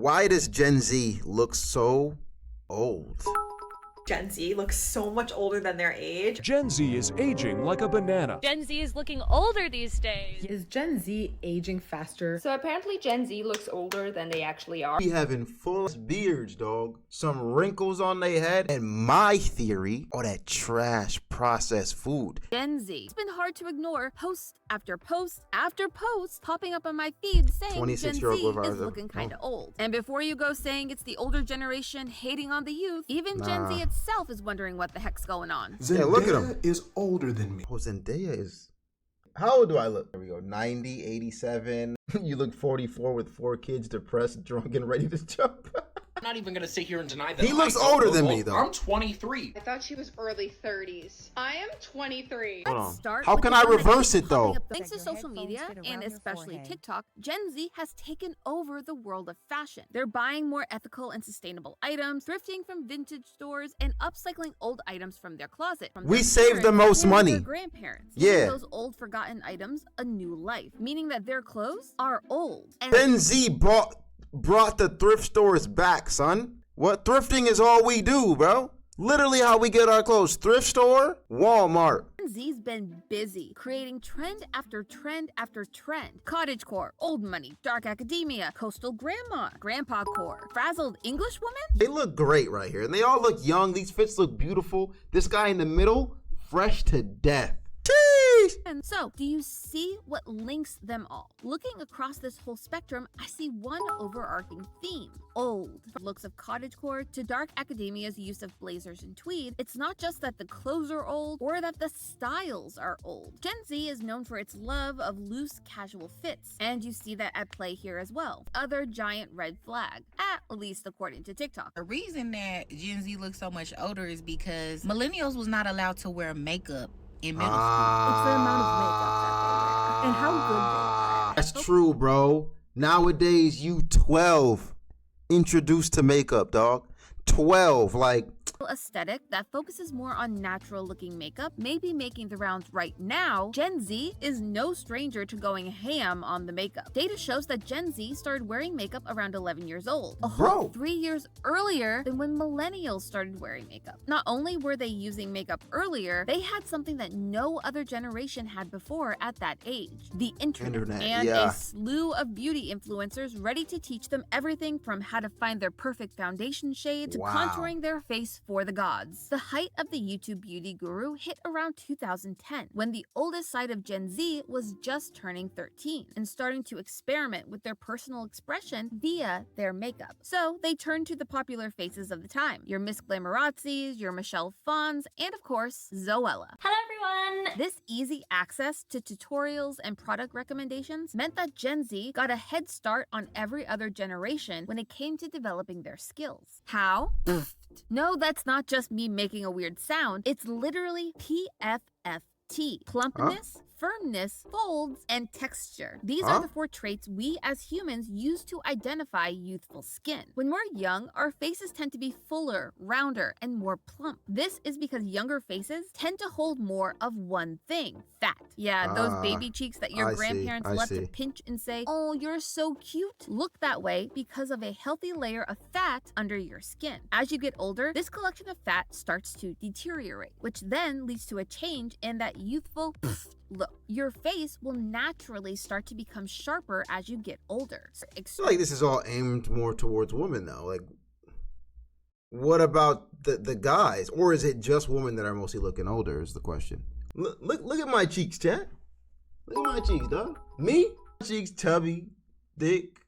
Why does Gen Z look so old? Gen Z looks so much older than their age. Gen Z is aging like a banana. Gen Z is looking older these days. Is Gen Z aging faster? So apparently Gen Z looks older than they actually are. We having full beards, dog. Some wrinkles on their head. And my theory, all that trash processed food. Gen Z. It's been hard to ignore post after post after post popping up on my feed saying Gen Z 26-year-old is looking kind of old. And before you go saying it's the older generation hating on the youth, even Gen Z itself is wondering what the heck's going on. Yeah, look at him. Is older than me. Oh, Zendaya is... How old do I look? There we go. 90, 87. You look 44 with 4 kids, depressed, drunk, and ready to jump. I'm not even gonna sit here and deny that. He looks older than me, though. I'm 23. I thought she was early 30s. I am 23. Hold on. Start How with can the I one that reverse keeps it, though? popping up. Thanks to social media, and especially TikTok, Gen Z has taken over the world of fashion. They're buying more ethical and sustainable items, thrifting from vintage stores, and upcycling old items from their closet. From We their save the parents most and money. Their grandparents. Yeah. Giving those old forgotten items a new life, meaning that their clothes are old. And Gen Z brought the thrift stores back, son. What? Thrifting is all we do, bro. Literally how we get our clothes. Thrift store, Walmart. Gen Z's been busy creating trend after trend after trend. Cottagecore, old money, dark academia, coastal grandma, grandpa core, frazzled English woman. They look great right here. And they all look young. These fits look beautiful. This guy in the middle, fresh to death. Sheesh. And so, do you see what links them all? Looking across this whole spectrum, I see one overarching theme. Old. From looks of cottagecore to dark academia's use of blazers and tweed, it's not just that the clothes are old or that the styles are old. Gen Z is known for its love of loose, casual fits, and you see that at play here as well. Other giant red flag, at least according to TikTok. The reason that Gen Z looks so much older is because millennials was not allowed to wear makeup in middle school. It's the amount of makeup that they wear and how good they are. That's true, bro. Nowadays, you 12 introduced to makeup, dog. 12, like... Aesthetic that focuses more on natural looking makeup may be making the rounds right now. Gen Z is no stranger to going ham on the makeup. Data shows that Gen Z started wearing makeup around 11 years old, a whole 3 years earlier than when millennials started wearing makeup. Not only were they using makeup earlier, they had something that no other generation had before at that age: the internet and a slew of beauty influencers ready to teach them everything from how to find their perfect foundation shade to contouring their face for the gods. The height of the YouTube beauty guru hit around 2010, when the oldest side of Gen Z was just turning 13 and starting to experiment with their personal expression via their makeup. So they turned to the popular faces of the time: your Miss Glamourazzi's, your Michelle Pfons, and of course, Zoella. Hello everyone! This easy access to tutorials and product recommendations meant that Gen Z got a head start on every other generation when it came to developing their skills. How? No, that's not just me making a weird sound. It's literally PFFT. Plumpness, firmness, folds, and texture. These are the 4 traits we as humans use to identify youthful skin. When we're young, our faces tend to be fuller, rounder, and more plump. This is because younger faces tend to hold more of one thing: fat. Yeah, those baby cheeks that your grandparents love to pinch and say, "Oh, you're so cute," look that way because of a healthy layer of fat under your skin. As you get older, this collection of fat starts to deteriorate, which then leads to a change in that youthful look. Your face will naturally start to become sharper as you get older. I feel like this is all aimed more towards women, though. Like, what about the guys? Or is it just women that are mostly looking older is the question. Look at my cheeks, chat. Look at my cheeks, dog. Me? My cheeks tubby, thick.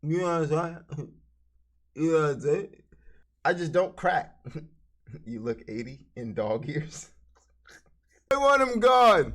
You know what I'm saying? You know what I'm saying? I just don't crack. You look 80 in dog years. I want him gone.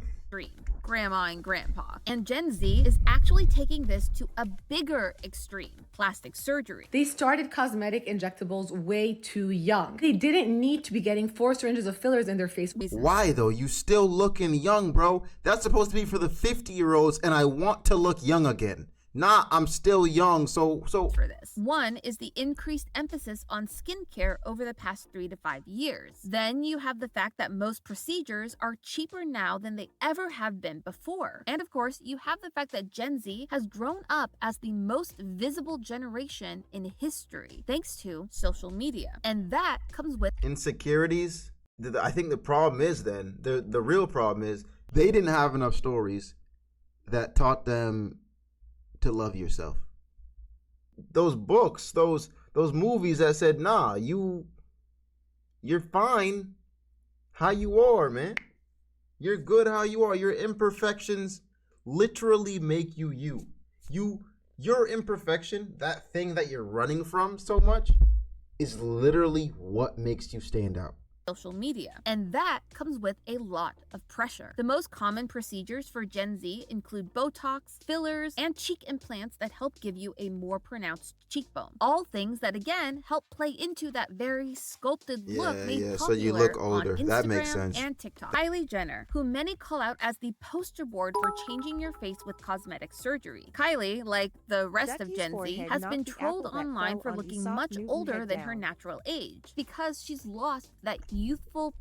Grandma and grandpa. And Gen Z is actually taking this to a bigger extreme: plastic surgery. They started cosmetic injectables way too young. They didn't need to be getting 4 syringes of fillers in their face. Why though? You still looking young, bro. That's supposed to be for the 50-year-olds, and I want to look young again. Nah, I'm still young, so for this. One is the increased emphasis on skincare over the past 3 to 5 years. Then you have the fact that most procedures are cheaper now than they ever have been before. And of course, you have the fact that Gen Z has grown up as the most visible generation in history, thanks to social media. And that comes with insecurities. I think the problem is then, the real problem is they didn't have enough stories that taught them to love yourself. Those books, those movies that said, nah, you're fine how you are, man. You're good how you are. Your imperfections literally make you you. Your imperfection, that thing that you're running from so much, is literally what makes you stand out. Social media, and that comes with a lot of pressure. The most common procedures for Gen Z include Botox, fillers, and cheek implants that help give you a more pronounced cheekbone. All things that again help play into that very sculpted look made popular so you look older. on Instagram that makes sense. and TikTok. Kylie Jenner, who many call out as the poster board for changing your face with cosmetic surgery. Kylie, like the rest of Gen Z, has been trolled online for looking much older than her natural age because she's lost that youthful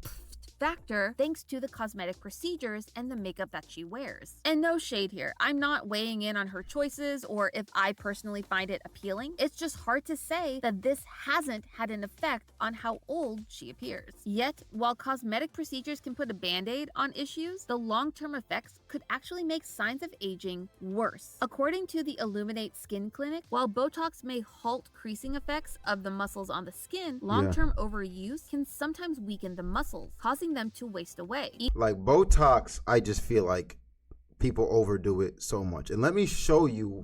factor thanks to the cosmetic procedures and the makeup that she wears. And no shade here, I'm not weighing in on her choices or if I personally find it appealing. It's just hard to say that this hasn't had an effect on how old she appears. Yet, while cosmetic procedures can put a band-aid on issues, the long-term effects could actually make signs of aging worse. According to the Illuminate Skin Clinic, while Botox may halt creasing effects of the muscles on the skin, long-term overuse can sometimes weaken the muscles, causing them to waste away. Like Botox, I just feel like people overdo it so much. And let me show you,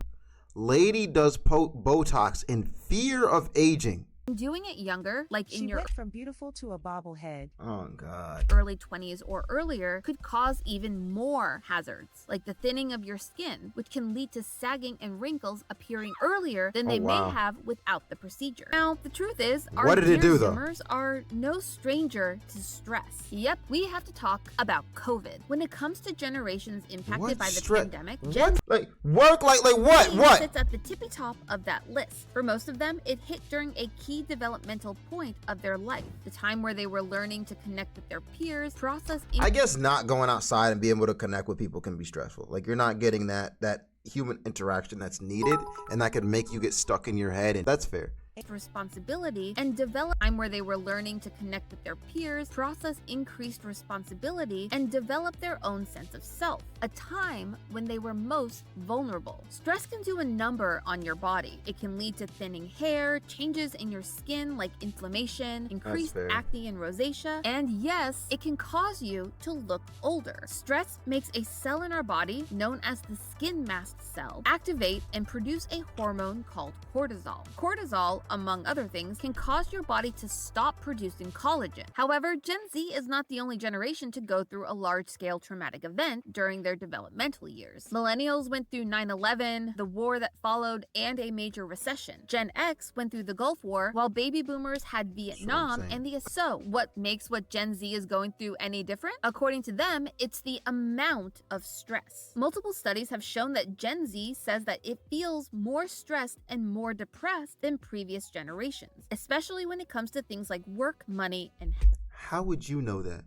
lady does Botox in fear of aging. Doing it younger, like in your went from beautiful to a bobblehead. Oh God. early 20s or earlier, could cause even more hazards, like the thinning of your skin, which can lead to sagging and wrinkles appearing earlier than they may have without the procedure. Now, the truth is, our what did it do, though? Zoomers are no stranger to stress. Yep, we have to talk about COVID. When it comes to generations impacted by the pandemic, Gen like work like what? What sits at the tippy top of that list. For most of them, it hit during a key developmental point of their life, the time where they were learning to connect with their peers, process. I guess not going outside and being able to connect with people can be stressful. Like you're not getting that human interaction that's needed, and that could make you get stuck in your head, and that's fair. Responsibility and develop time where they were learning to connect with their peers, process increased responsibility, and develop their own sense of self. A time when they were most vulnerable. Stress can do a number on your body. It can lead to thinning hair, changes in your skin like inflammation, increased acne and rosacea, and yes, it can cause you to look older. Stress makes a cell in our body known as the skin mast cell activate and produce a hormone called cortisol. Cortisol, among other things, can cause your body to stop producing collagen. However, Gen Z is not the only generation to go through a large-scale traumatic event during their developmental years. Millennials went through 9/11, the war that followed, and a major recession. Gen X went through the Gulf War, while baby boomers had Vietnam and the. So, what makes what Gen Z is going through any different? According to them, it's the amount of stress. Multiple studies have shown that Gen Z says that it feels more stressed and more depressed than previous generations, especially when it comes to things like work, money, and How would you know that?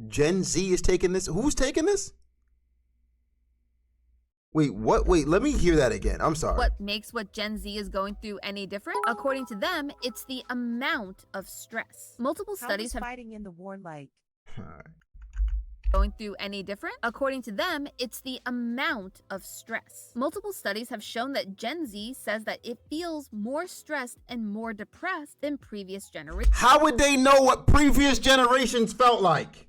Gen Z is taking this? Who's taking this? Wait, what? Wait, let me hear that again. I'm sorry. What makes what Gen Z is going through any different? According to them, it's the amount of stress. Multiple studies have fighting in the war like going through any different? According to them, it's the amount of stress. Multiple studies have shown that Gen Z says that it feels more stressed and more depressed than previous generations. How would they know what previous generations felt like?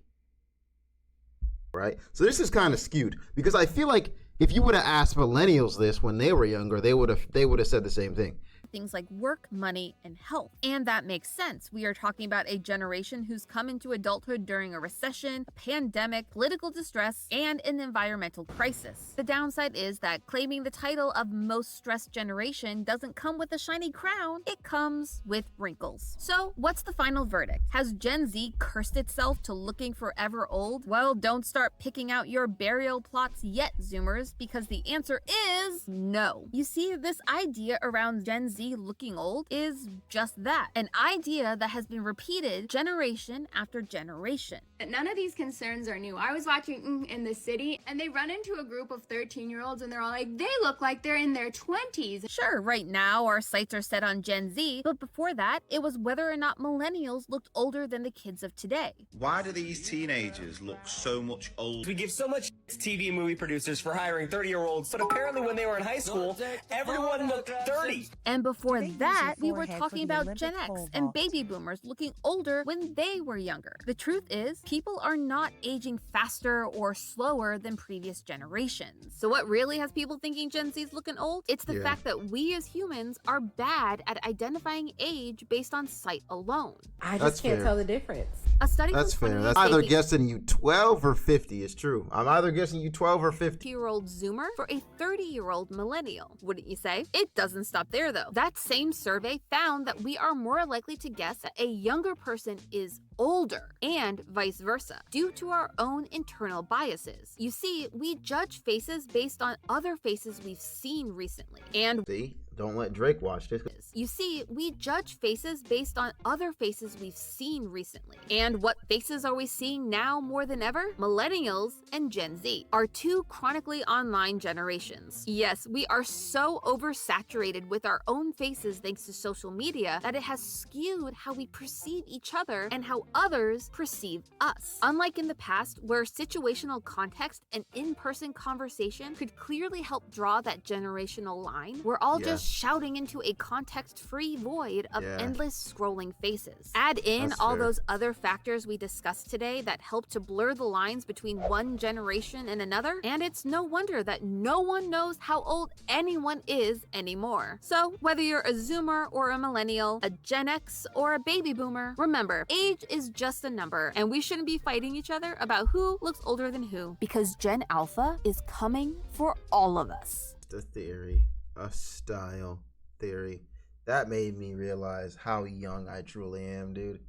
Right? So this is kind of skewed because I feel like if you would have asked millennials this when they were younger, they would have said the same thing. things like work, money, and health. And that makes sense. We are talking about a generation who's come into adulthood during a recession, a pandemic, political distress, and an environmental crisis. The downside is that claiming the title of most stressed generation doesn't come with a shiny crown, it comes with wrinkles. So, what's the final verdict? Has Gen Z cursed itself to looking forever old? Well, don't start picking out your burial plots yet, Zoomers, because the answer is no. You see, this idea around Gen Z looking old is just that, an idea that has been repeated generation after generation. None of these concerns are new. I was watching In the City, and they run into a group of 13-year-olds, and they're all like, they look like they're in their 20s. Sure, right now our sights are set on Gen Z, but before that, it was whether or not millennials looked older than the kids of today. Why do these teenagers look so much older? We give so much to TV and movie producers for hiring 30-year-olds, but apparently when they were in high school, everyone looked 30. And before that, we were talking about Gen X and baby boomers looking older when they were younger. The truth is, people are not aging faster or slower than previous generations. So what really has people thinking Gen Z is looking old? It's the fact that we as humans are bad at identifying age based on sight alone. I just can't tell the difference. A study That's from fair. That's either guessing you 12 or 50. It's true. I'm either guessing you 12 or 50. 20-year-old Zoomer for a 30-year-old millennial. Wouldn't you say? It doesn't stop there though. That same survey found that we are more likely to guess that a younger person is older and vice versa due to our own internal biases. You see, we judge faces based on other faces we've seen recently. And See? Don't let Drake watch this. You see, we judge faces based on other faces we've seen recently. And what faces are we seeing now more than ever? Millennials and Gen Z, our two chronically online generations. Yes, we are so oversaturated with our own faces thanks to social media that it has skewed how we perceive each other and how others perceive us. Unlike in the past, where situational context and in-person conversation could clearly help draw that generational line, we're all just shouting into a context-free void of endless scrolling faces. Add in all those other factors we discussed today that help to blur the lines between one generation and another, and it's no wonder that no one knows how old anyone is anymore. So, whether you're a Zoomer or a millennial, a Gen X or a baby boomer, remember, age is just a number, and we shouldn't be fighting each other about who looks older than who, because Gen Alpha is coming for all of us. The theory. A style theory. That made me realize how young I truly am, dude.